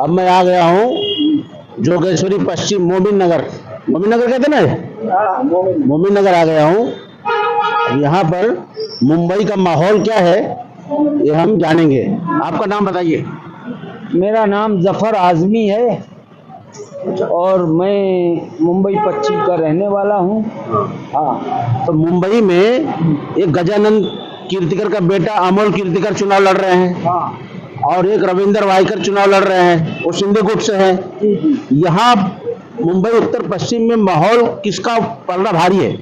अब मैं आ गया हूँ जोगेश्वरी पश्चिम मोमिन नगर कहते हैं ना, मोमिन नगर आ गया हूँ। यहाँ पर मुंबई का माहौल क्या है ये हम जानेंगे। आपका नाम बताइए। मेरा नाम जफर आजमी है और मैं मुंबई पश्चिम का रहने वाला हूँ। हाँ, तो मुंबई में एक गजानंद कीर्तिकर का बेटा अमोल कीर्तिकर चुनाव लड़ रहे हैं। हाँ, और एक रविंदर वायकर चुनाव लड़ रहे हैं, वो सिंधु गुट से हैं। यहाँ मुंबई उत्तर पश्चिम में माहौल किसका पलड़ा भारी है?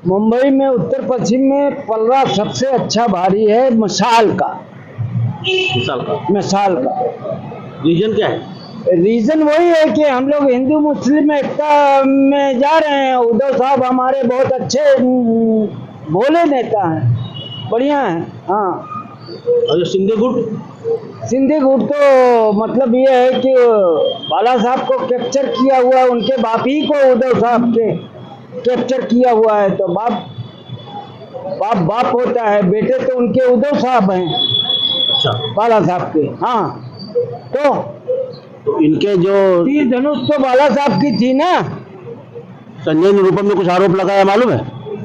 मुंबई में उत्तर पश्चिम में पलड़ा सबसे अच्छा भारी है मशाल का। मशाल का रीजन क्या है? रीजन वही है कि हम लोग हिंदू मुस्लिम एकता में जा रहे हैं। उद्धव साहब हमारे बहुत अच्छे भोले नेता हैं, बढ़िया हैं। हाँ, और सिंधु गुट? सिंधी गुट तो मतलब ये है कि बाला साहब को कैप्चर किया हुआ है, उनके बाप ही को उद्धव साहब के कैप्चर किया हुआ है। तो बाप होता है, बेटे तो उनके उद्धव साहब हैं। अच्छा, बाला साहब के। हाँ, तो इनके जो तीर धनुष तो बाला साहब की थी ना। संजय निरुपम ने कुछ आरोप लगाया, मालूम है?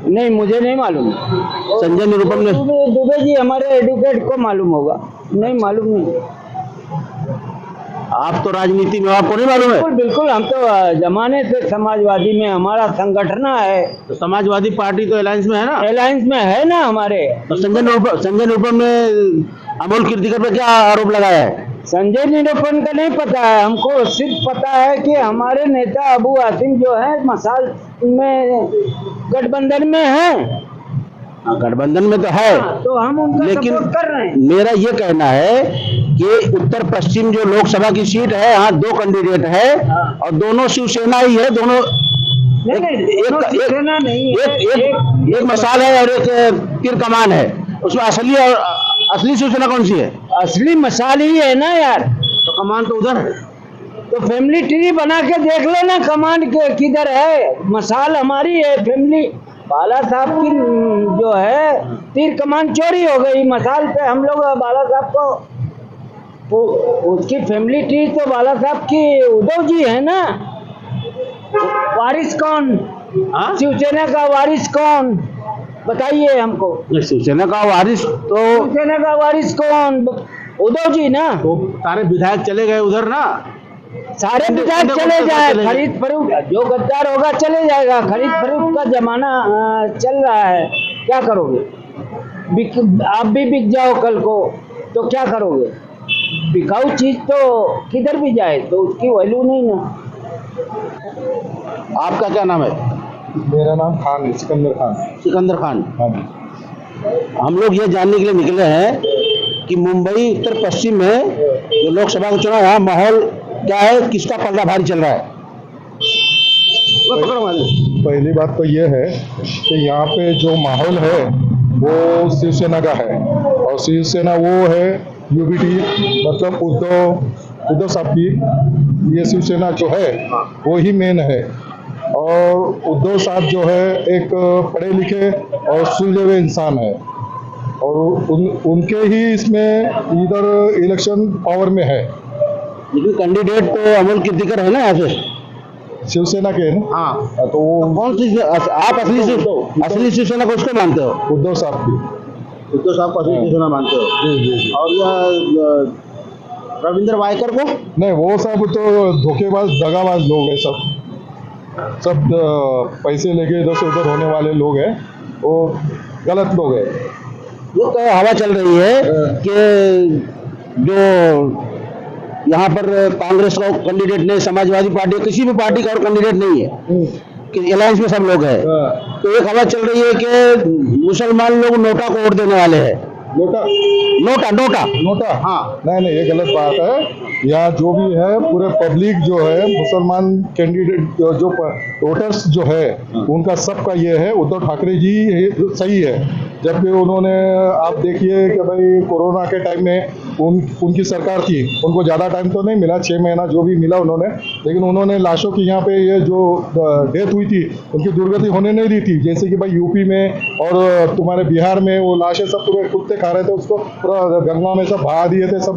नहीं, मुझे नहीं मालूम। संजय निरुपम ने दुबे जी हमारे एडवोकेट को मालूम होगा। नहीं मालूम नहीं। आप तो राजनीति में, आपको नहीं मालूम है? बिल्कुल बिल्कुल, हम तो जमाने से समाजवादी में हमारा संगठन है। तो समाजवादी पार्टी तो अलायंस में है ना? अलायंस में है ना हमारे। तो संजय निरुपम ने अमोल कीर्तिकर पर क्या आरोप लगाया है? संजय निरुपम का नहीं पता है हमको, सिर्फ पता है कि हमारे नेता अबू आसिम जो है मसाल में गठबंधन में है। गठबंधन में तो है, तो हम उनका लेकिन सपोर्ट कर रहे हैं। मेरा ये कहना है कि उत्तर पश्चिम जो लोकसभा की सीट है, यहाँ 2 कैंडिडेट है और दोनों शिवसेना ही है। दोनों एक मसाल है और एक तीर कमान है। उसमें असली शिवसेना कौन सी है? असली मसाल ही है ना यार। तो कमान तो उधर है। तो फैमिली ट्री बना के देख लेना कमान के किधर है। मसाल हमारी है फैमिली। बाला साहब की जो है तीर कमान चोरी हो गई, मसाल पे हम लोग बाला साहब को उसकी फैमिली ट्री तो बाला साहब की उद्धव जी है ना। वारिस कौन? शिवसेना का वारिस कौन बताइए हमको। शिवसेना का वारिस तो शिवसेना का वारिस कौन? उद्धव जी ना। तो सारे विधायक चले गए उधर ना। सारे विधायक चले जाए, खरीद फरोख्त जो गद्दार होगा चले जाएगा। खरीद फरोख्त का जमाना चल रहा है, क्या करोगे? आप भी बिक जाओ कल को तो क्या करोगे? बिकाऊ चीज तो किधर भी जाए तो उसकी वैल्यू नहीं ना। आपका क्या नाम है? मेरा नाम खान है, सिकंदर खान। हाँ। हम लोग ये जानने के लिए निकले हैं कि मुंबई उत्तर पश्चिम में जो लोकसभा का चुनाव है, माहौल क्या है, किसका पलड़ा भारी चल रहा है? पहली बात तो ये है कि यहाँ पे जो माहौल है वो शिवसेना का है और शिवसेना वो है यूबीटी, मतलब उद्धव साहब की। ये शिवसेना जो है वो ही मेन है। और उद्धव साहब जो है एक पढ़े लिखे और सुलझे हुए इंसान है और उनके ही इसमें इधर इलेक्शन पावर में है। लेकिन कैंडिडेट तो अमोल कीर्तिकर है ना यहाँ से, शिवसेना के है ना। हाँ, तो वो कौन सी आप असली शिवसेना को उसको मानते हो? उद्धव साहब की। उद्धव साहब को असली शिवसेना मानते हो? जी। और यह रविंदर वायकर को? नहीं, वो सब तो धोखेबाज दगाबाज लोग हैं। सब पैसे लेके इधर से उधर होने वाले लोग हैं, वो गलत लोग हैं। वो तो हवा चल रही है कि जो यहाँ पर कांग्रेस का कैंडिडेट नहीं, समाजवादी पार्टी, किसी भी पार्टी का और कैंडिडेट नहीं है कि अलायंस में सब लोग हैं। तो एक हवा चल रही है कि मुसलमान लोग नोटा को वोट देने वाले हैं। नोटा। हाँ, नहीं, ये गलत बात है। यहाँ जो भी है पूरे पब्लिक जो है, मुसलमान कैंडिडेट जो वोटर्स जो है उनका सबका ये है उद्धव ठाकरे जी सही है। जबकि उन्होंने, आप देखिए कि भाई कोरोना के टाइम में उनकी सरकार थी, उनको ज़्यादा टाइम तो नहीं मिला, 6 महीना जो भी मिला उन्होंने, लेकिन उन्होंने लाशों की यहाँ पे ये जो डेथ हुई थी उनकी दुर्गति होने नहीं दी थी। जैसे कि भाई यूपी में और तुम्हारे बिहार में वो लाशें सब पूरे कुत्ते खा रहे थे उसको पूरा गंगा में सब बहा दिए थे, सब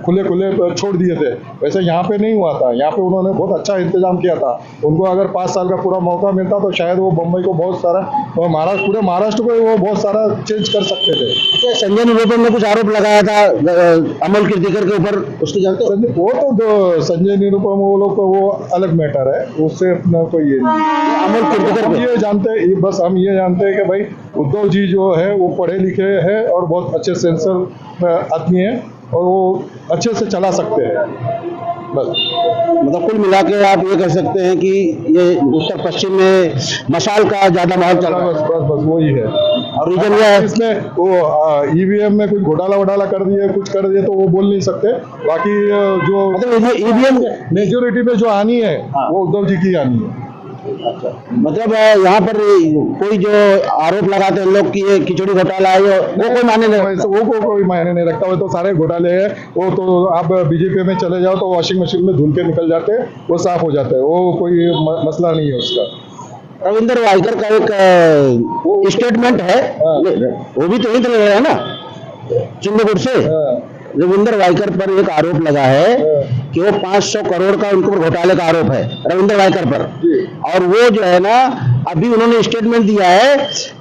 खुले खुले छोड़ दिए थे। वैसे यहाँ पे नहीं हुआ था, यहाँ पे उन्होंने बहुत अच्छा इंतजाम किया था। उनको अगर 5 साल का पूरा मौका मिलता तो शायद वो मुंबई को बहुत सारा, महाराष्ट्र, पूरे महाराष्ट्र को वो बहुत सारा चेंज कर सकते थे। संजय निरुपम ने कुछ आरोप लगाया था अमोल कीर्तिकर के ऊपर, उसकी जानते हो? वो तो संजय निरुपम वो लोग तो वो अलग मैटर है, उससे अपना कोई ये नहीं। अमोल कीर्तिकर हम पे ये जानते हैं, बस हम ये जानते हैं कि भाई उद्धव जी जो है वो पढ़े लिखे हैं और बहुत अच्छे सेंसर आदमी है और वो अच्छे से चला सकते हैं बस। मतलब कुल मिला के आप ये कह सकते हैं कि ये उत्तर पश्चिम में मशाल का ज्यादा माहौल चल रहा है। बस वही है। और रीजन ये है इसमें वो ईवीएम में कुछ घोटाला कर दिए, कुछ कर दिए तो वो बोल नहीं सकते। बाकी जो मतलब ईवीएम मेजोरिटी में जो आनी है वो उद्धव जी की आनी है। मतलब यहाँ पर कोई जो आरोप लगाते हैं लोग कि ये खिचड़ी घोटाला है, वो कोई माने नहीं रखता। वो कोई मायने नहीं रखता। वो तो सारे घोटाले हैं। वो तो आप बीजेपी में चले जाओ तो वॉशिंग मशीन में धुल के निकल जाते हैं, वो साफ हो जाते हैं, वो कोई मसला नहीं है उसका। रविंद्र वाइकर का एक स्टेटमेंट है, वो भी तो नहीं लग रहा है ना चिंदगुड़ से। रविंद्र वाइकर पर एक आरोप लगा है कि वो 500 करोड़ का उनके ऊपर घोटाले का आरोप है रविंद्र वाइकर पर। और वो जो है ना, अभी उन्होंने स्टेटमेंट दिया है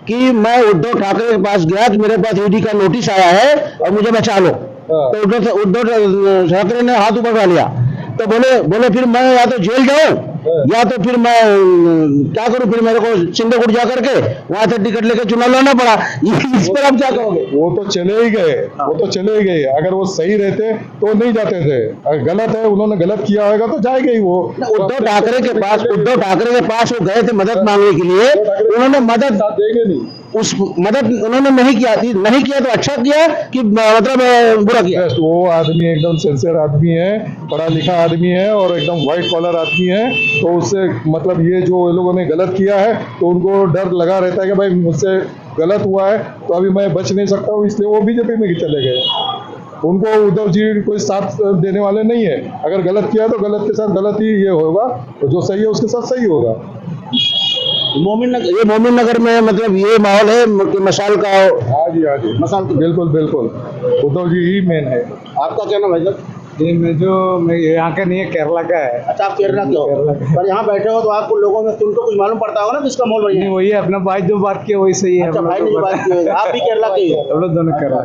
कि मैं उद्धव ठाकरे के पास गया तो मेरे पास ईडी का नोटिस आया है और मुझे बचा लो। तो उद्धव ठाकरे ने हाथ ऊपर उठा लिया। तो बोले फिर मैं या तो जेल जाऊं या तो फिर मैं क्या करूं, फिर मेरे को चिंदगुड़ जा करके वहां से टिकट लेकर चुनाव लड़ना पड़ा। इस पर आप क्या कहोगे? वो तो चले ही गए। अगर वो सही रहते तो नहीं जाते थे। अगर गलत है, उन्होंने गलत किया होगा तो जाएगा ही वो। उद्धव ठाकरे के पास वो गए थे मदद मांगने के लिए, उन्होंने मदद देंगे नहीं। उस मदद उन्होंने नहीं किया तो अच्छा किया कि मतलब बुरा किया? वो आदमी एकदम सिंसियर आदमी है, पढ़ा लिखा आदमी है और एकदम व्हाइट कॉलर आदमी है। तो उससे मतलब ये जो लोगों ने गलत किया है तो उनको डर लगा रहता है कि भाई मुझसे गलत हुआ है तो अभी मैं बच नहीं सकता हूँ, इसलिए वो बीजेपी में चले गए। उनको उद्धव जी कोई साथ देने वाले नहीं है। अगर गलत किया तो गलत के साथ गलत ही ये होगा, और जो सही है उसके साथ सही होगा। मोमिन नगर में मतलब ये माहौल है कि मशाल का। हाँ जी मशाल बिल्कुल उद्धव जी ही मेन है। आपका क्या नाम है सर? मैं यहाँ का नहीं है, केरला का है। अच्छा, आप केरला के हो, पर यहाँ बैठे हो तो आपको लोगों में तुमको कुछ मालूम पड़ता होगा ना किसका माहौल बढ़िया है? वही है, अपना भाई जो बात किया वही सही है। अच्छा, भाई ने जो बात की है, आप भी केरला के हो? हम लोग दोनों केरला।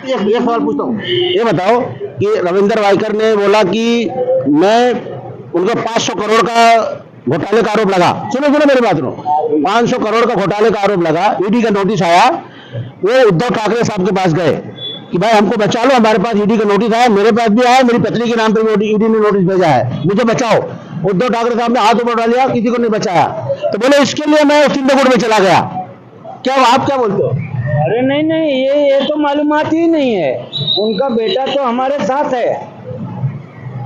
एक सवाल पूछता हूँ, ये बताओ कि रविंद्र वाइकर ने बोला कि मैं उनको 500 करोड़ का घोटाले का आरोप लगा। सुनो मेरी बात सुनो। 500 करोड़ का घोटाले का आरोप लगा, ईडी का नोटिस आया। वो उद्धव ठाकरे साहब के पास गए कि भाई हमको बचा लो, हमारे पास ईडी का नोटिस आया, मेरे पास भी आया, मेरी पत्नी के नाम पर ईडी ने नोटिस भेजा है, मुझे बचाओ। उद्धव ठाकरे साहब ने हाथ ऊपर उठा लिया, किसी को नहीं बचाया। तो बोले इसके लिए मैं चिंदगुड़ में चला गया। क्या आप क्या बोलते हो? अरे नहीं, ये तो मालूमात ही नहीं है। उनका बेटा तो हमारे साथ है।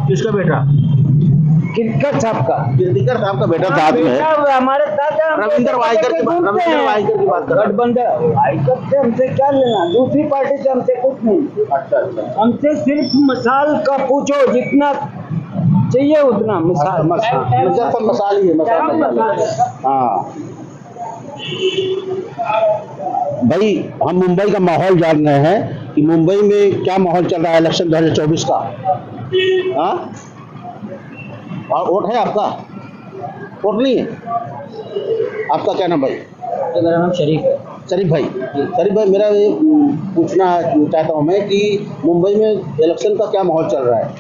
किसका बेटा? कीर्तिकर साहब का बेटा साथ में है, हमारे साथ है। रविंद्र वाइकर की बात कर रहा हूं। गठबंधन वाइकर से हमसे क्या लेना, दूसरी पार्टी से हमसे कुछ नहीं। अच्छा। हमसे सिर्फ मसाल का पूछो, जितना चाहिए उतना मसाल। मसाल ही है। हाँ भाई, हम मुंबई का माहौल जान रहे हैं कि मुंबई में क्या माहौल चल रहा है इलेक्शन 2024 का। हाँ, और वोट है आपका? वोट नहीं है आपका? क्या नाम भाई? मेरा नाम शरीफ भाई। मेरा ये पूछना चाहता हूँ मैं कि मुंबई में इलेक्शन का क्या माहौल चल रहा है?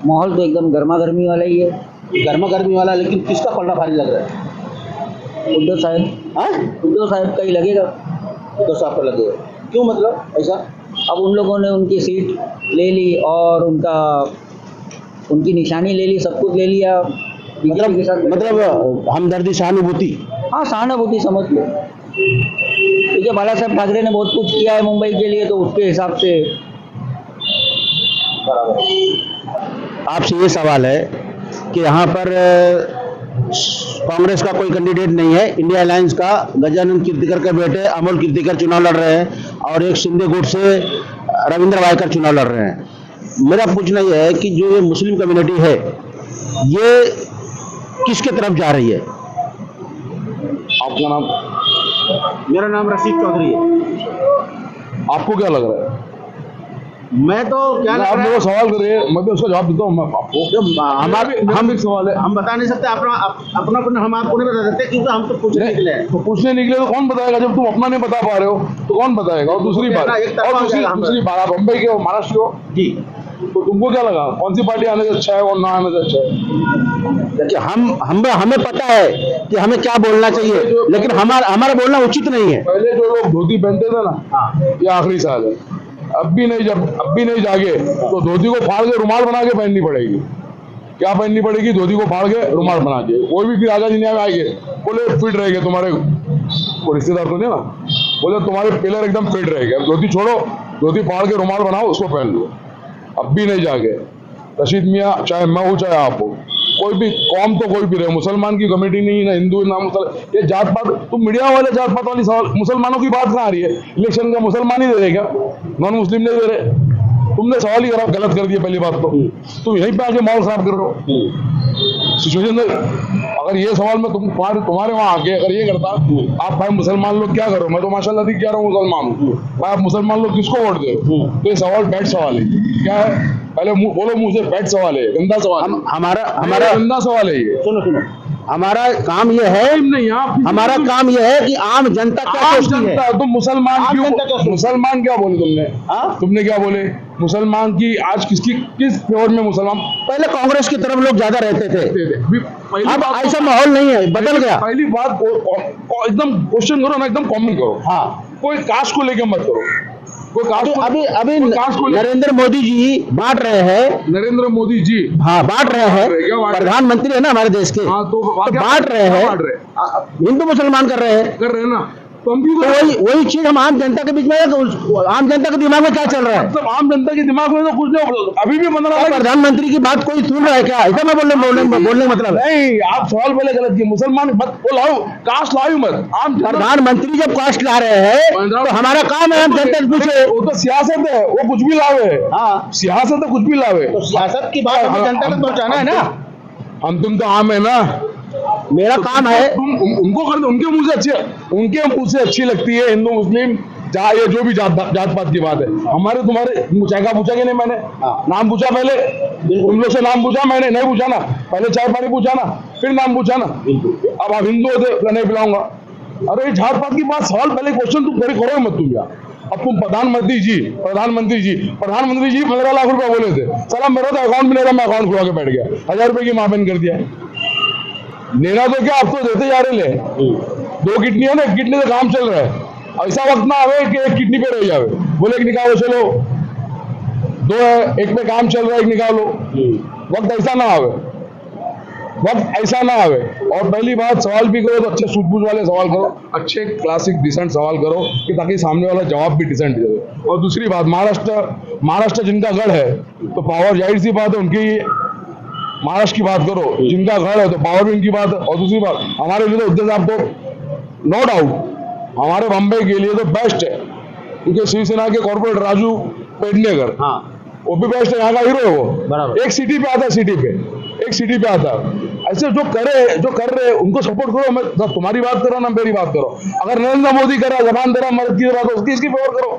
माहौल तो एकदम गर्मा गर्मी वाला ही है। गर्मा गर्मी वाला, लेकिन किसका पलड़ा भारी लग रहा है? उद्धव साहब का ही लगेगा। उद्धव साहब का लगेगा। क्यों, मतलब ऐसा? अब उन लोगों ने उनकी सीट ले ली और उनकी निशानी ले ली, सब कुछ ले लिया। मतलब हमदर्दी, सहानुभूति। हाँ, सहानुभूति समझ लो। क्योंकि बाला साहब ठाकरे ने बहुत कुछ किया है मुंबई के लिए, तो उसके हिसाब से बराबर। आपसे ये सवाल है कि यहाँ पर कांग्रेस का कोई कैंडिडेट नहीं है, इंडिया अलायंस का गजानन कीर्तिकर के बेटे अमोल कीर्तिकर चुनाव लड़ रहे हैं और एक शिंदे से रविंद्र वाइकर चुनाव लड़ रहे हैं। मेरा पूछना यह है कि जो ये मुस्लिम कम्युनिटी है, ये किसके तरफ जा रही है? आपका नाम? मेरा नाम रशीद चौधरी है। आपको क्या लग रहा है? मैं तो क्या लग आप रहा मेरे है को सवाल करिए, मैं भी उसका जवाब देता हूँ। मैं आपको हम एक सवाल है, हम बता नहीं सकते अपना हम आपको नहीं बता सकते क्योंकि हम तो पूछने निकले हैं। तो पूछने निकले तो कौन बताएगा? जब तुम अपना नहीं बता पा रहे हो तो कौन बताएगा? और दूसरी बात, दूसरी बात, आप मुंबई के हो, महाराष्ट्र के हो जी, तो तुमको क्या लगा कौन सी पार्टी आने से अच्छा है और ना आने से अच्छा है? देखिए हमें पता है कि हमें क्या बोलना चाहिए, लेकिन हमारा बोलना उचित नहीं है। पहले जो लोग धोती पहनते थे ना, हाँ, ये आखिरी साल है। अब भी नहीं जागे तो धोती को फाड़ के रुमाल बना के पहननी पड़ेगी। क्या पहननी पड़ेगी? धोती को फाड़ के रुमाल बना के। कोई भी फिर आगे दुनिया में आएंगे बोले फिट रहेंगे तुम्हारे, वो रिश्तेदार तो नहीं ना, बोले तुम्हारे पिलर एकदम फिट रहेंगे। अब धोती छोड़ो, धोती फाड़ के रुमाल बनाओ, उसको पहन लो। अब भी नहीं जागे। रशीद मियाँ, चाहे मैं हूँ चाहे आप हो, कोई भी कौम तो कोई भी रहे, मुसलमान की कमेटी नहीं, ना हिंदू ना मुसलमान, ये जात पात, तुम मीडिया वाले जात पात वाली सवाल, मुसलमानों की बात कहाँ आ रही है? इलेक्शन का मुसलमान ही दे रहे क्या? नॉन मुस्लिम नहीं दे रहे? तुमने सवाल ही गलत कर दिया। पहली बात तो तुम यहीं पे आके माहौल खराब कर रहे हो सिचुएशन। अगर ये सवाल मैं तुम्हारे वहां आके अगर ये करता, आप भाई मुसलमान लोग क्या करो, मैं तो माशाल्लाह ठीक कह रहा हूँ मुसलमान हूँ, भाई आप मुसलमान लोग किसको वोट दे रहे हो? तो ये सवाल बैठ सवाल है। क्या है? पहले बोलो मुंह से, बैठ सवाल है, गंदा सवाल है। हमारा गंदा सवाल है ये। सुनो, हमारा काम यह है, नहीं आप, हमारा काम यह है कि आम जनता क्या सोचती है। तुम मुसलमान आम क्यों, जनता क्या सोचती है? मुसलमान क्या बोले तुमने? हाँ? तुमने क्या बोले? मुसलमान की आज किस फेवर में मुसलमान? पहले कांग्रेस की तरफ लोग ज्यादा रहते थे, पहली अब बात ऐसा माहौल नहीं है, बदल गया। पहली बात एकदम क्वेश्चन करो ना, एकदम कॉमन करो। हाँ, कोई कास्ट को लेके मत करो। कोई कास्ट को, अभी कोई कास्ट को नरेंद्र मोदी जी बांट रहे हैं। नरेंद्र मोदी जी, हाँ, बांट रहे हैं, क्या बांट रहे? प्रधानमंत्री है ना हमारे देश के, हाँ तो बांट रहे हैं, हिंदू मुसलमान कर रहे हैं। कर रहे हैं ना, तो हम क्यों तो वही चीज हम आम जनता के बीच में, आम जनता के दिमाग में क्या चल रहा है? मतलब आम जनता के दिमाग में तो कुछ नहीं, अभी भी 15 लाख प्रधानमंत्री की बात कोई सुन रहा है क्या? ऐसा मैं बोलने का मतलब है। नहीं, आप सवाल पहले गलत किए। मुसलमान मत वो लाओ, कास्ट लाओ मत। आम प्रधानमंत्री जब कास्ट ला रहे हैं तो हमारा काम है हम जनता से पूछे। वो तो सियासत है, वो कुछ भी लावे। हाँ, सियासत है, कुछ भी लावे। तो सियासत की बात हमें जनता तक पहुंचाना है ना। हम तुम तो आम है ना, मेरा काम है। तुम उनको कर दो, उनके मुंह से अच्छी लगती है हिंदू मुस्लिम, जहाँ ये जो भी जात पात की बात है। हमारे तुम्हारे पूछा कि नहीं मैंने? नाम पूछा पहले, तुम लोग से नाम पूछा मैंने? नहीं पूछा ना, पहले चाय पानी पूछा ना, फिर नाम पूछा ना। अब आप हिंदू होते नहीं पिलाऊंगा। अरे जात पात की बात, सवाल पहले क्वेश्चन तुम करो मत तुम यार। अब तुम प्रधानमंत्री जी 15 लाख रुपया बोले थे, साला मेरा तो अकाउंट भी नहीं था, मैं अकाउंट खुला के बैठ गया, 1000 रुपए की मापेन कर दिया। लेना तो क्या, अब तो देते जा रहे ले। 2 किडनी है ना, एक किडनी से काम चल रहा है। ऐसा वक्त ना आवे कि एक किडनी पे रह जावे, बोले एक निकालो, चलो 2 है, एक पे काम चल रहा है, एक निकालो। वक्त ऐसा ना आवे, और पहली बात, सवाल भी करो तो अच्छे सूझबूझ वाले सवाल करो, अच्छे क्लासिक डिसेंट सवाल करो कि ताकि सामने वाला जवाब भी डिसेंट दे। और दूसरी बात, महाराष्ट्र जिनका गढ़ है तो पावर, जाहिर सी बात है उनकी। महाराष्ट्र की बात करो, जिनका गढ़ है तो पावर भी उनकी बात है। और दूसरी बात, हमारे लिए तो उद्धव साहब तो नो डाउट हमारे बम्बई के लिए तो बेस्ट है, क्योंकि शिवसेना के कॉर्पोरेट राजू पेडनेकर, हाँ, वो भी बेस्ट है, यहाँ का हीरो है वो। बराबर। एक सिटी पे आता है। ऐसे जो कर रहे उनको सपोर्ट करो। मैं तुम्हारी बात करो ना मेरी बात करो। अगर नरेंद्र मोदी करा, जबान दे रहा, मदद की बात, उसकी इसकी फेवर करो।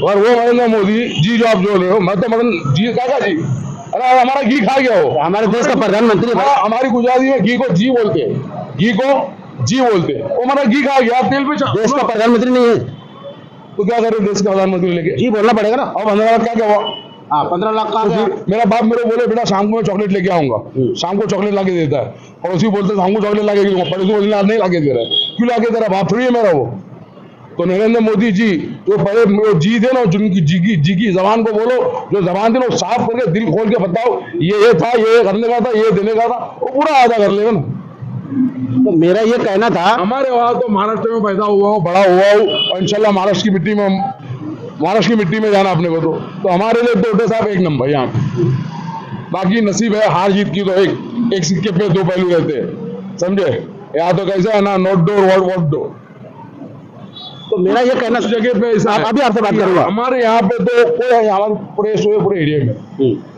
और वो नरेंद्र मोदी जी जो आप जो रहे हो, मैं तो मतलब जी काका जी, अरे हमारा घी खा गया हो। हमारे देश का प्रधानमंत्री है। हमारी गुजराती में घी को जी बोलते हैं, वो हमारा घी खा गया। तेल पे देश का प्रधानमंत्री नहीं है तो क्या करे देश का प्रधानमंत्री लेके? जी बोलना पड़ेगा ना। अब 15 लाख क्या हुआ? हाँ, 15 लाख का। मेरा बाप मेरे बोले बेटा शाम को मैं चॉकलेट लेके आऊंगा, शाम को चॉकलेट लाके देता है, पड़ोसी बोलते शाम को चॉकलेट लाके दूंगा, पड़ोसी बोलते नहीं लाके दे रहा है। क्यों लाके दे रहा? बाप थोड़ी है मेरा वो। तो नरेंद्र मोदी जी जो पहले जी थे ना, जिनकी जी की जबान को बोलो, जो जबान थी ना साफ करके दिल खोल के बताओ, ये था, ये करने का था, ये देने का था, वो पूरा आधा कर लेगा ना। तो मेरा ये कहना था, हमारे वहां तो महाराष्ट्र में पैदा हुआ हूँ, बड़ा हुआ हूँ, और इंशाल्लाह महाराष्ट्र की मिट्टी में जाना अपने को। तो हमारे लिए तो उद्धव साहब एक नंबर यहाँ। बाकी नसीब है, हार जीत की तो एक सिक्के पे 2 पहलू रहते हैं, समझे? या तो कैसा है ना, नोट डोर वॉट डोर। तो मेरा ये कहना, उस जगह पे ऐसा है। अभी आपसे बात करूंगा। हमारे यहाँ पे तो कोई हमारे पूरे एरिया में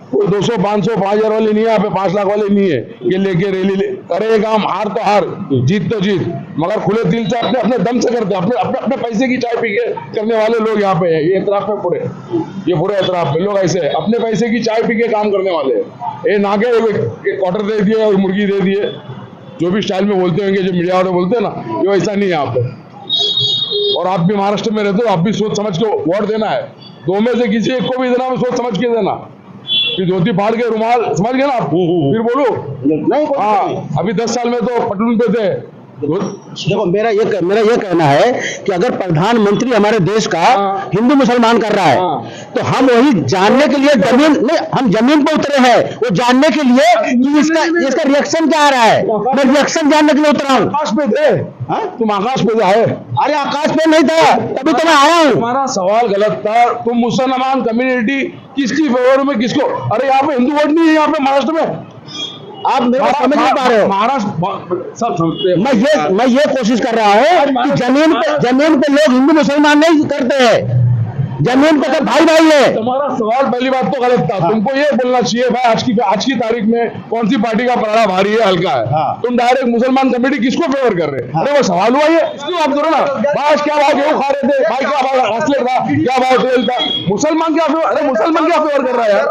कोई 200 500 5000 वाले नहीं है, यहाँ पे 5 लाख वाले नहीं है कि लेके रैली करे काम, हार तो हार, जीत तो जीत, मगर खुले दिल से अपने अपने दम से करते हैं, अपने पैसे की चाय पी के करने वाले लोग यहाँ पे है। ये एतराफ में पूरे एतराफ में लोग ऐसे अपने पैसे की चाय पी के काम करने वाले हैं। ये ना के एक क्वार्टर दे दिए और मुर्गी दे दिए, जो भी स्टाइल में बोलते होंगे, जो मीडिया वाले बोलते हैं ना, ये ऐसा नहीं है यहाँ पे। और आप भी महाराष्ट्र में रहते हो, आप भी सोच समझ के वोट देना है। दो में से किसी एक को भी देना, सोच समझ के देना। फिर धोती फाड़ के रुमाल, समझ गए ना आप, फिर बोलो नहीं। हाँ, अभी 10 साल में तो पटलून पे थे। देखो मेरा ये कहना है कि अगर प्रधानमंत्री हमारे देश का हिंदू मुसलमान कर रहा है तो हम वही जानने के लिए हम जमीन पे उतरे हैं, वो जानने के लिए कि इसका रिएक्शन क्या आ रहा है। मैं रिएक्शन जानने के लिए उतरा हूँ। आकाश पे थे, तुम आकाश पे आए? अरे आकाश पे नहीं था, तभी तो मैं आया हूँ। तुम्हारा सवाल गलत था। तुम मुसलमान कम्युनिटी किसकी फेवर में, किसको? अरे यहाँ पे हिंदू वोट नहीं है, यहाँ पे महाराष्ट्र में। आप मेरे समझ नहीं पा रहे हो। महाराष्ट्र सब समझते हैं। मैं ये कोशिश कर रहा हूँ कि जमीन पे लोग हिंदू मुसलमान नहीं करते हैं, जमीन पे तो भाई भाई है। तुम्हारा सवाल पहली बात तो गलत था। तुमको ये बोलना चाहिए भाई आज की तारीख में कौन सी पार्टी का पराड़ा भारी है, हल्का है। तुम डायरेक्ट मुसलमान कमेटी किसको फेवर कर रहे हैं? अरे वो सवाल हुआ ये, इसकी बात करो ना। भाई क्या भाव गेहूं खा रहे थे, भाई क्या भाव असले था, क्या भाव तेल था, मुसलमान क्या फेवर? अरे मुसलमान क्या फेवर कर रहा है यार?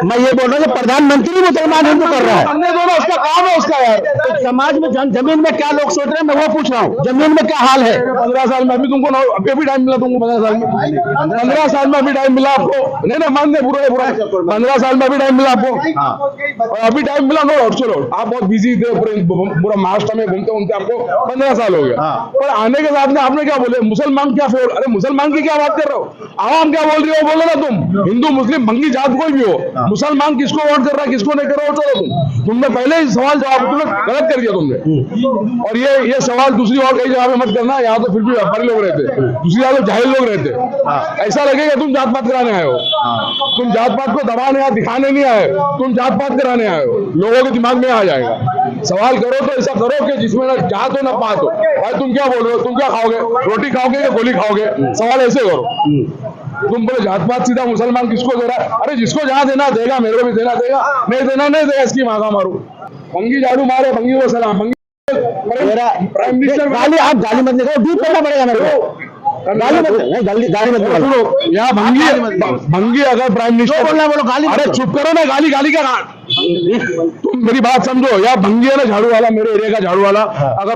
मैं ये बोल रहा हूँ कि प्रधानमंत्री मुसलमान हिंदू कर रहा है। हमने दोनों, उसका काम है उसका यार। तो समाज में जमीन में क्या लोग सोच रहे हैं, मैं वो पूछ रहा हूँ। जमीन में क्या हाल है? 15 साल में अभी तुमको अभी टाइम मिला तुमको, 15 साल में 15 साल में अभी टाइम मिला आपको। नहीं मान दे बुरा 15 साल में अभी टाइम मिला आपको, और अभी टाइम मिला। नो डाउट, चलो आप बहुत बिजी थे, पूरा महाराष्ट्र में घूमते घूमते आपको 15 साल हो गया। पर आने के साथ में आपने क्या बोले, मुसलमान क्या फेवर? अरे मुसलमान की क्या बात कर रहे हो? आवाम क्या बोल रही हो बोलो ना तुम। हिंदू मुस्लिम भंगी जात कोई भी हो, मुसलमान किसको वोट कर रहा है, किसको नहीं कर रहा हो, चलो तुमने पहले ही सवाल जवाब तुमने गलत कर दिया तुमने। और ये सवाल दूसरी और कई जगह पे मत करना, यहाँ तो फिर भी व्यापारी लोग रहते, दूसरी जगह जाहिल लोग रहते। ऐसा लगेगा तुम जात पात कराने आए हो। तुम जात पात को दबाने या दिखाने नहीं आए, तुम जात पात कराने आए हो। लोगों के दिमाग में आ जाएगा। सवाल करो तो ऐसा करो कि जिसमें ना जात हो ना पात हो। भाई तुम क्या बोल रहे हो, तुम क्या खाओगे, रोटी खाओगे या गोली खाओगे? सवाल ऐसे करो। तुम बोले जात पात सीधा मुसलमान किसको दे रहा है? अरे जिसको जहाँ देना देगा, मेरे को भी देना देगा, नहीं देना नहीं देगा, इसकी मांगा मारू। भंगी झाड़ू मारे, भंगी को सलाम। प्राइम मिनिस्टर आप गाली मत निकालो, डीप करना पड़ेगा मेरे को। गाली मत निकालो। यहाँ भंगी अगर प्राइम मिनिस्टर बोलना बोलो, गाली। अरे चुप करो ना, गाली का तुम मेरी बात समझो। या भंगी है ना झाड़ू वाला, मेरे एरिया का झाड़ू वाला, अगर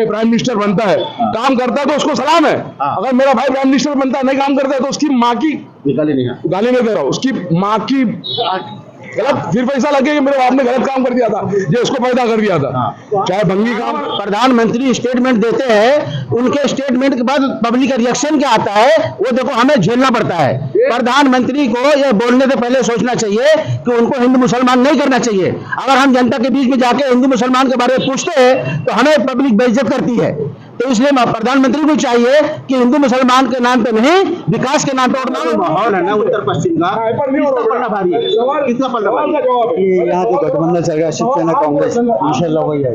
प्राइम मिनिस्टर बनता है, काम करता है तो उसको सलाम है। अगर मेरा भाई प्राइम मिनिस्टर बनता है, नहीं काम करता है, तो उसकी माँ की गाली नहीं दे रहा हूँ, उसकी माँ की गलत फिर पैसा लगे कि मेरे बाप ने गलत काम कर दिया था, जो उसको पैदा कर दिया था। चाहे भंगी काम। प्रधानमंत्री स्टेटमेंट देते हैं, उनके स्टेटमेंट के बाद पब्लिक का रिएक्शन क्या आता है वो देखो हमें झेलना पड़ता है। प्रधानमंत्री को यह बोलने से पहले सोचना चाहिए कि उनको हिंदू मुसलमान नहीं करना चाहिए। अगर हम जनता के बीच में जाके हिंदू मुसलमान के बारे में पूछते हैं तो हमें पब्लिक बेइज्जत करती है। तो इसलिए प्रधानमंत्री को चाहिए कि हिंदू मुसलमान के नाम पे नहीं, विकास के नाम पे। माहौल है ना उत्तर पश्चिम का, किसका पलड़ा भारी है? यहाँ तो गठबंधन चल रहा है, शिवसेना कांग्रेस, इंशाल्लाह वही है।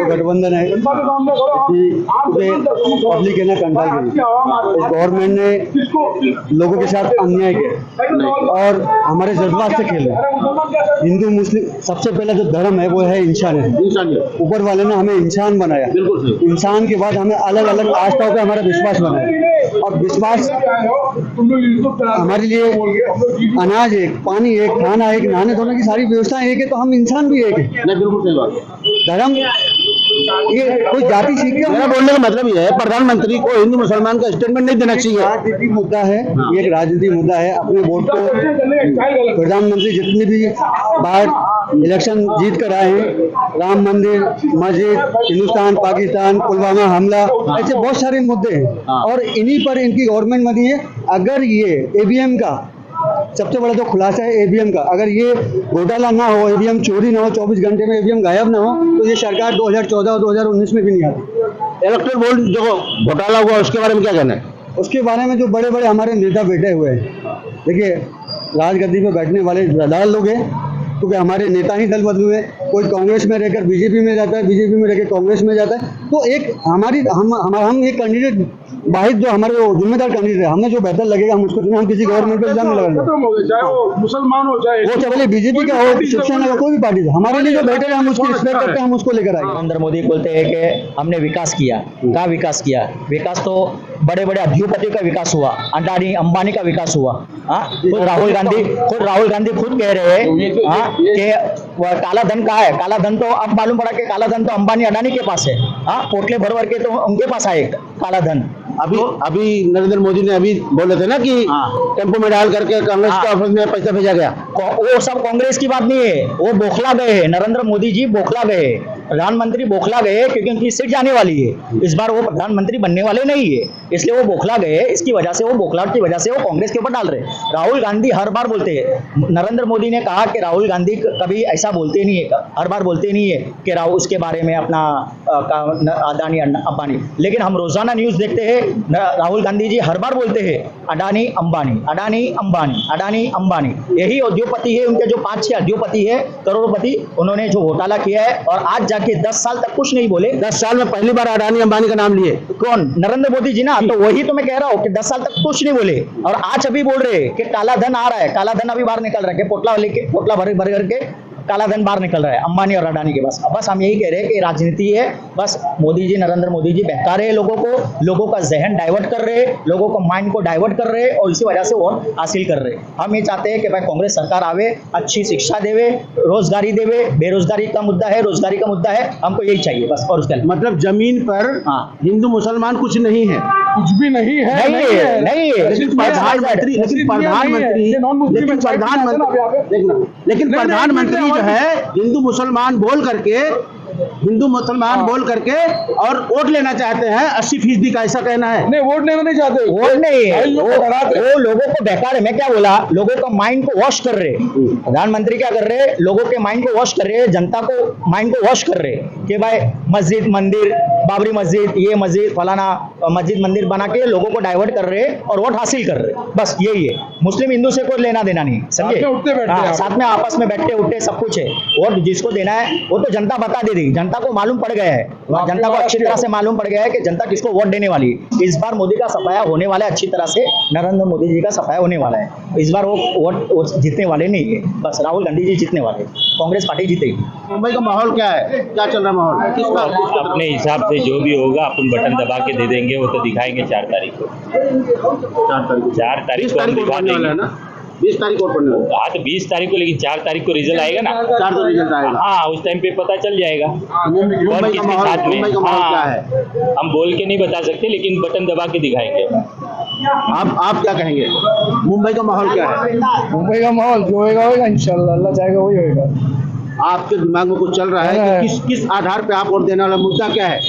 गठबंधन है, पब्लिक है ना कंट्रोल की। गवर्नमेंट ने लोगों के साथ अन्याय किया और हमारे जज्बात से खेले। हिंदू मुस्लिम सबसे पहला जो धर्म है वो है इंसानियत। ऊपर वाले ने हमें इंसान बनाया, इंसान के बाद हमें अलग अलग आस्थाओं पे हमारा विश्वास बनाया। और विश्वास हमारे लिए अनाज एक, पानी एक, खाना एक, नहाने धोने की सारी व्यवस्था एक है, तो हम इंसान भी एक है। बिल्कुल सही बात। धर्म ये कोई जाति सीख के, मेरा बोलने का मतलब ये है प्रधानमंत्री को हिंदू मुसलमान का स्टेटमेंट नहीं देना चाहिए। राजनीतिक मुद्दा है, ये एक राजनीतिक मुद्दा है। अपने वोट को प्रधानमंत्री जितने भी बाहर इलेक्शन जीत कर आए हैं, राम मंदिर, मस्जिद, हिंदुस्तान पाकिस्तान, पुलवामा हमला, ऐसे बहुत सारे मुद्दे हैं और इन्हीं पर इनकी गवर्नमेंट बनी है। अगर ये ईवीएम का सबसे बड़ा जो खुलासा है ईवीएम का, अगर ये घोटाला ना हो, ईवीएम चोरी ना हो, 24 घंटे में ईवीएम गायब ना हो, तो ये सरकार 2014 और 2019 में भी नहीं आती। इलेक्टोरल बोर्ड जो घोटाला हुआ उसके बारे में क्या कहना है? उसके बारे में जो बड़े बड़े हमारे नेता बैठे हुए हैं, देखिए राजगद्दी पे बैठने वाले रडाल लोग हैं क्योंकि हमारे नेता ही दल बदलू है, कोई कांग्रेस में रहकर बीजेपी में जाता है, बीजेपी में रहकर कांग्रेस में जाता है। तो एक हम एक कैंडिडेट वाहिद जो हमारे जिम्मेदार कैंडिडेट है, हमें जो बेहतर लगेगा हम उसको चुने, हम किसी गवर्नमेंट पर इल्जाम नहीं लगाएंगे। खत्म हो गए, चाहे वो मुसलमान हो चाहे बीजेपी का हो, शिवसेना का, कोई भी पार्टी हो, हमारे लिए जो बेहतर है हम उसकी रिस्पेक्ट करते हैं, हम उसको लेकर आएंगे। नरेंद्र मोदी बोलते हैं कि हमने विकास किया। क्या विकास किया? विकास तो बड़े बड़े उद्योगपतियों का विकास हुआ, अडानी अंबानी का विकास हुआ। खुद राहुल गांधी खुद कह रहे हैं कि काला धन कहाँ है? काला धन तो अब मालूम पड़ा कि काला धन तो अंबानी अडानी के पास है। पोटले भर के तो उनके पास आए काला धन। अभी नरेंद्र मोदी ने अभी बोले थे ना कि टेम्पो में डाल करके कांग्रेस के ऑफिस में पैसा भेजा गया। वो सब कांग्रेस की बात नहीं है, वो बौखला गए हैं। नरेंद्र मोदी जी बौखला गए, प्रधानमंत्री बौखला गए, क्योंकि उनकी सीट जाने वाली है। इस बार वो प्रधानमंत्री बनने वाले नहीं है, इसलिए वो बौखला गए। इसकी वजह से वो बौखलाहट की वजह से वो कांग्रेस के ऊपर डाल रहे। राहुल गांधी हर बार बोलते हैं, नरेंद्र मोदी ने कहा कि राहुल गांधी कभी ऐसा बोलते नहीं है, हर बार बोलते नहीं है कि राहुल उसके बारे में अपना अडानी अंबानी। लेकिन हम रोजाना न्यूज देखते हैं, राहुल गांधी जी हर बार बोलते हैं अडानी अंबानी, अडानी अंबानी, अडानी अंबानी। यही उद्योगपति है, उनके जो 5-6 उद्योगपति है, करोड़पति, उन्होंने जो घोटाला किया है। और आज जाके 10 साल तक कुछ नहीं बोले। 10 साल में पहली बार अडानी अंबानी का नाम लिए। कौन? नरेंद्र मोदी जी ना। तो वही तो मैं कह रहा हूँ कि 10 साल तक कुछ नहीं बोले, और आज अभी बोल रहे कि काला धन आ रहा है। काला धन अभी बाहर निकल रहा है, पोटला भर करके काला धन बाहर निकल रहा है अंबानी और अडानी के पास। बस हम यही कह रहे हैं कि राजनीति है, बस मोदी जी, नरेंद्र मोदी जी बहका रहे हैं लोगों को, लोगों का जहन डाइवर्ट कर रहे हैं, लोगों को माइंड को डाइवर्ट कर रहे हैं, और इसी वजह से वोट हासिल कर रहे हैं। हम ये चाहते हैं कि भाई कांग्रेस सरकार आवे, अच्छी शिक्षा देवे, रोजगारी देवे। बेरोजगारी का मुद्दा है, रोजगारी का मुद्दा है, हमको यही चाहिए बस। और उसका मतलब जमीन पर हिंदू मुसलमान कुछ नहीं है, कुछ भी नहीं है, नहीं है। लेकिन प्रधानमंत्री जो है हिंदू मुसलमान बोल करके और वोट लेना चाहते हैं 80% का, ऐसा कहना है। नहीं, वोट लेना नहीं चाहते, वोट नहीं है, वो लोगों को बहका रहे। मैं क्या बोला, लोगों का माइंड को वॉश कर रहे। प्रधानमंत्री क्या कर रहे हैं? लोगों के माइंड को वॉश कर रहे हैं, जनता को माइंड को वॉश कर रहे हैं कि भाई मस्जिद, मंदिर, बाबरी मस्जिद, ये मस्जिद, फलाना मस्जिद, मंदिर बना के लोगों को डाइवर्ट कर रहे हैं और वोट हासिल कर रहे हैं। बस यही है। मुस्लिम हिंदू से कोई लेना देना नहीं, समझे? साथ में आपस में बैठते उठते सब कुछ है। वोट जिसको देना है वो तो जनता बता दे रही, जनता को मालूम पड़ गया है, जनता को अच्छी तरह से मालूम पड़ गया है कि जनता किसको वोट देने वाली है। इस बार मोदी का सफाया होने वाला है अच्छी तरह से, नरेंद्र मोदी जी का सफाया होने वाला है। इस बार वो वोट जीतने वाले नहीं है, बस राहुल गांधी जी जीतने वाले, कांग्रेस पार्टी जीतेगी। मुंबई का माहौल क्या है, क्या चल रहा माहौल? किसका? अपने हिसाब से जो भी होगा अपन बटन दबा के दे देंगे, वो तो दिखाएंगे 4 तारीख को। 4 तारीख को हम दिखा देंगे। 20 तारीख को पढ़ने वाला। हाँ तो 20 तारीख को, लेकिन 4 तारीख को रिजल्ट आएगा ना। 4 को रिजल्ट आएगा। हाँ, उस टाइम पे पता चल जाएगा कौन किसके साथ में। मुंबई का माहौल क्या है? हम बोल के नहीं बता सकते, लेकिन बटन दबा के दिखाएंगे। आप क्या कहेंगे, मुंबई का माहौल क्या है? मुंबई का माहौल जो होगा इंशाल्लाह, अल्लाह चाहेगा वही होगा। आपके दिमाग में कुछ चल रहा है कि किस आधार पे आप वोट देने वाला, मुद्दा क्या है?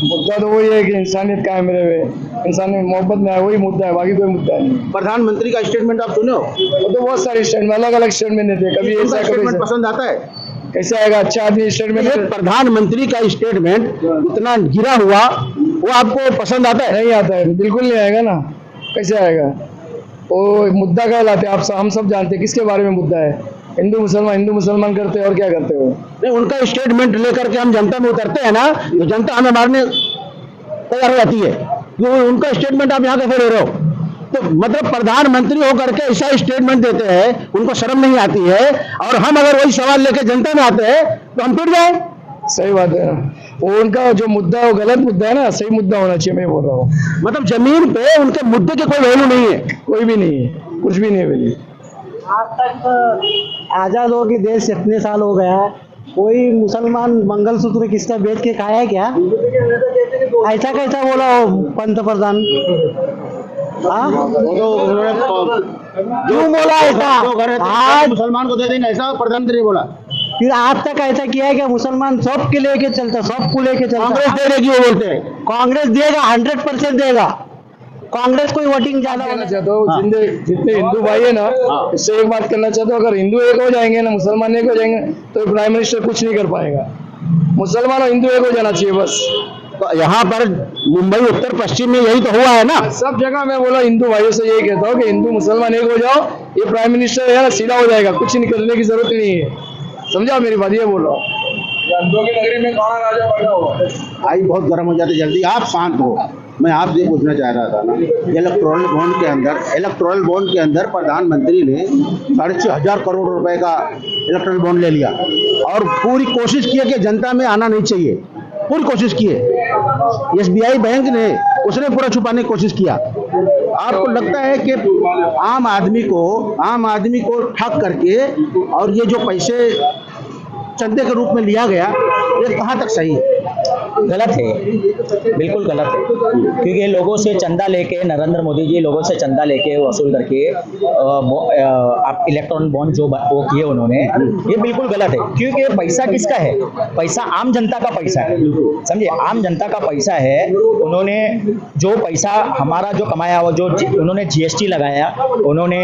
मुद्दा तो वही है कि इंसानियत कायम रहे, इंसानियत मोहब्बत में है, वही मुद्दा है, बाकी कोई मुद्दा नहीं। प्रधानमंत्री का स्टेटमेंट आप सुने हो? वो तो बहुत सारे स्टेटमेंट, अलग अलग स्टेटमेंट देते, कभी ऐसा स्टेटमेंट पसंद आता है? कैसे आएगा? अच्छा आदमी स्टेटमेंट। प्रधानमंत्री का स्टेटमेंट इतना गिरा हुआ, वो आपको पसंद आता है? नहीं आता है, बिल्कुल नहीं आएगा ना। कैसे आएगा? वो मुद्दा क्या लाते आप सब, हम सब जानते हैं किसके बारे में मुद्दा है। हिंदू मुसलमान करते हैं, और क्या करते हो? नहीं, उनका स्टेटमेंट लेकर के हम जनता में उतरते हैं ना, तो जनता हमें मारने तैयार हो जाती है। क्यों उनका स्टेटमेंट आप यहाँ कैसे ले रहे हो? तो मतलब प्रधानमंत्री होकर के ऐसा स्टेटमेंट देते हैं, उनको शर्म नहीं आती है। और हम अगर वही सवाल लेके जनता में आते हैं तो हम टूट जाए। सही बात है। वो उनका जो मुद्दा है वो गलत मुद्दा है ना, सही मुद्दा होना चाहिए, मैं बोल रहा हूँ। मतलब जमीन पे उनके मुद्दे की कोई वैल्यू नहीं है, कोई भी नहीं है, कुछ भी नहीं है वैल्यू। आज तक आजाद हो के देश इतने साल हो गया है, कोई मुसलमान मंगलसूत्र किसका बेच के खाया है क्या? ऐसा कैसा बोला हो पंतप्रधान? क्यों बोला ऐसा? आज मुसलमान को दे देंगे ऐसा प्रधानमंत्री बोला। फिर आज तक ऐसा किया है कि मुसलमान सबके लेके चलता, सबको लेके चलता। कांग्रेस दे देगी, वो बोलते हैं। कांग्रेस देगा, 100% देगा। कांग्रेस कोई वोटिंग ज्यादा कहना चाहता हूँ, जितने हिंदू भाई है ना, इससे एक बात करना चाहता हूँ, अगर हिंदू एक हो जाएंगे ना, मुसलमान एक हो जाएंगे, तो प्राइम मिनिस्टर कुछ नहीं कर पाएगा। मुसलमान और हिंदू एक हो जाना चाहिए बस। तो यहाँ पर मुंबई उत्तर पश्चिम में यही तो हुआ है ना, सब जगह। मैं बोला हिंदू भाइयों से यही कहता हूँ कि हिंदू मुसलमान एक हो जाओ, ये प्राइम मिनिस्टर है ना सीधा हो जाएगा, कुछ नहीं करने की जरूरत नहीं है। समझाओ मेरी बात, ये बोलो। अंधों की नगरी में कौन राजा बैठा हुआ? आई बहुत गर्म हो जाते जल्दी, आप शांत हो। मैं आपसे पूछना चाह रहा था ना, इलेक्टोरल बॉन्ड के अंदर प्रधानमंत्री ने 6,500 करोड़ रुपए का इलेक्टोरल बॉन्ड ले लिया और पूरी कोशिश की है कि जनता में आना नहीं चाहिए, पूरी कोशिश की है। SBI बैंक ने उसने पूरा छुपाने की कोशिश किया। आपको लगता है कि आम आदमी को ठग करके और ये जो पैसे चंदे के रूप में लिया गया, ये कहाँ तक सही है? गलत है, बिल्कुल गलत है, क्योंकि लोगों से चंदा लेके नरेंद्र मोदी जी लोगों से चंदा लेके वसूल करके आप इलेक्ट्रॉनिक बॉन्ड जो वो किए उन्होंने, ये बिल्कुल गलत है। क्योंकि पैसा किसका है? पैसा आम जनता का पैसा है, समझिए, आम जनता का पैसा है। उन्होंने जो पैसा हमारा जो कमाया, वो जो उन्होंने GST लगाया, उन्होंने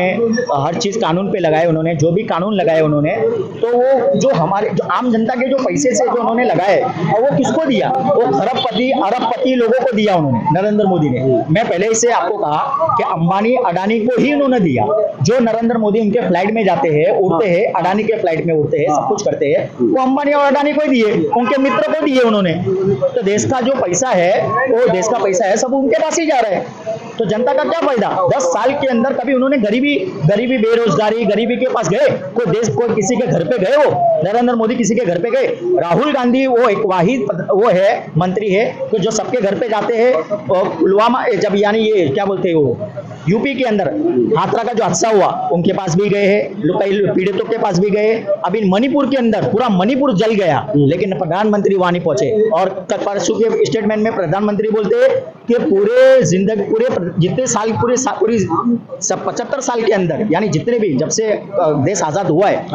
हर चीज़ कानून पे लगाए, उन्होंने जो भी कानून लगाए उन्होंने, तो वो जो हमारे जो आम जनता के जो पैसे से जो उन्होंने लगाए, और वो किसको दिया? वो खरबपति अरबपति लोगों को दिया उन्होंने, नरेंद्र मोदी ने। मैं पहले से आपको कहा कि अंबानी अडानी को ही उन्होंने दिया। जो नरेंद्र मोदी उनके फ्लाइट में जाते हैं, उड़ते हैं, अडानी के फ्लाइट में उड़ते हैं, सब कुछ करते हैं, वो अंबानी और अडानी को ही दिए, उनके मित्र को दिए उन्होंने। तो देश का जो पैसा है, वो देश का पैसा है, सब उनके पास ही जा रहा है। तो जनता का क्या फायदा? 10 साल के अंदर कभी उन्होंने गरीबी, बेरोजगारी, गरीबी के पास गए? कोई किसी के घर पे गए? वो नरेंद्र मोदी किसी के घर पे गए? राहुल गांधी वो एक वाहिद वो है मंत्री है तो जो सबके घर पे जाते हैं। पुलवामा जब यानी ये क्या बोलते हैं, वो यूपी के अंदर हाथरा का जो हादसा हुआ, उनके पास भी गए हैं, कई पीड़ितों के पास भी गए। अभी मणिपुर के अंदर पूरा मणिपुर जल गया, लेकिन प्रधानमंत्री वहां नहीं पहुंचे। और परसों के स्टेटमेंट में प्रधानमंत्री बोलते हैं कि पूरे जितने साल 75 साल के अंदर, यानी जितने भी जब से देश आजाद हुआ है,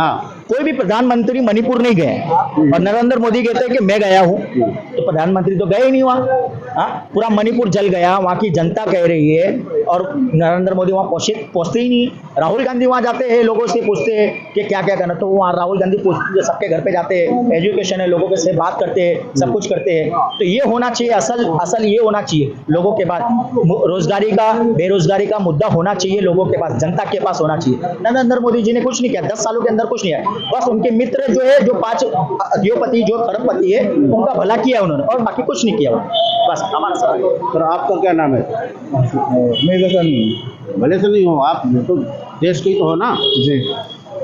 कोई भी प्रधानमंत्री मणिपुर नहीं गए। और नरेंद्र मोदी कहते हैं कि मैं गया हूं, तो प्रधानमंत्री तो गए ही नहीं वहां। पूरा मणिपुर जल गया, वहां की जनता कह रही है, और नरेंद्र मोदी वहां पहुंचते ही नहीं। राहुल गांधी वहां जाते हैं, लोगों से पूछते हैं कि क्या क्या करना, तो वहां राहुल गांधी सबके घर पे जाते हैं, एजुकेशन है, लोगों के से बात करते हैं, सब कुछ करते हैं। तो ये होना चाहिए, असल ये होना चाहिए लोगों के पास, रोजगारी का, बेरोजगारी का मुद्दा होना चाहिए लोगों के पास, जनता के पास होना चाहिए। नरेंद्र मोदी जी ने कुछ नहीं किया, 10 सालों के अंदर कुछ नहीं है। बस उनके मित्र जो है, जो 5 उद्योगपति, जो खरबपति है, उनका भला किया उन्होंने, और बाकी कुछ नहीं किया। बस हमारा सवाल। सर आपका क्या नाम है? मैं जैसा नहीं, भले से नहीं हो, आप तो देश के ही तो हो ना जी।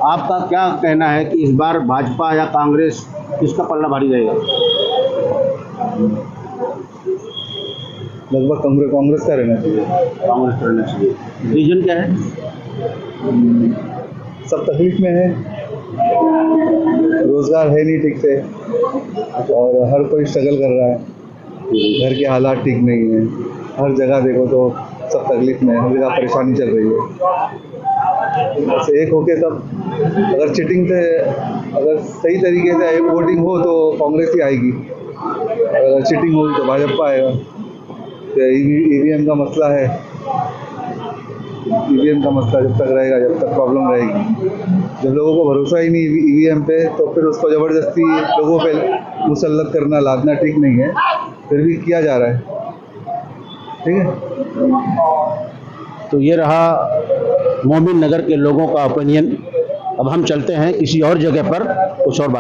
आपका क्या कहना है कि इस बार भाजपा या कांग्रेस किसका पल्ला भारी रहेगा? लगभग कांग्रेस का रहना चाहिए। कांग्रेस रहना चाहिए। रीजन क्या है? सब तकलीफ में है, रोजगार है नहीं ठीक से, और हर कोई स्ट्रगल कर रहा है, घर के हालात ठीक नहीं है, हर जगह देखो तो सब तकलीफ में है, हर जगह परेशानी चल रही है। बस एक होके सब, अगर चीटिंग से, अगर सही तरीके से वोटिंग हो तो कांग्रेस ही आएगी, अगर चीटिंग होगी तो भाजपा आएगा। EVM का मसला है, EVM का मसला जब तक रहेगा, जब तक प्रॉब्लम रहेगी। जब लोगों को भरोसा ही नहीं EVM पे, तो फिर उसको ज़बरदस्ती लोगों पे मुसल्लत करना, लादना ठीक नहीं है, फिर भी किया जा रहा है। ठीक है, तो ये रहा मोमिन नगर के लोगों का ओपिनियन। अब हम चलते हैं किसी और जगह पर, कुछ और बात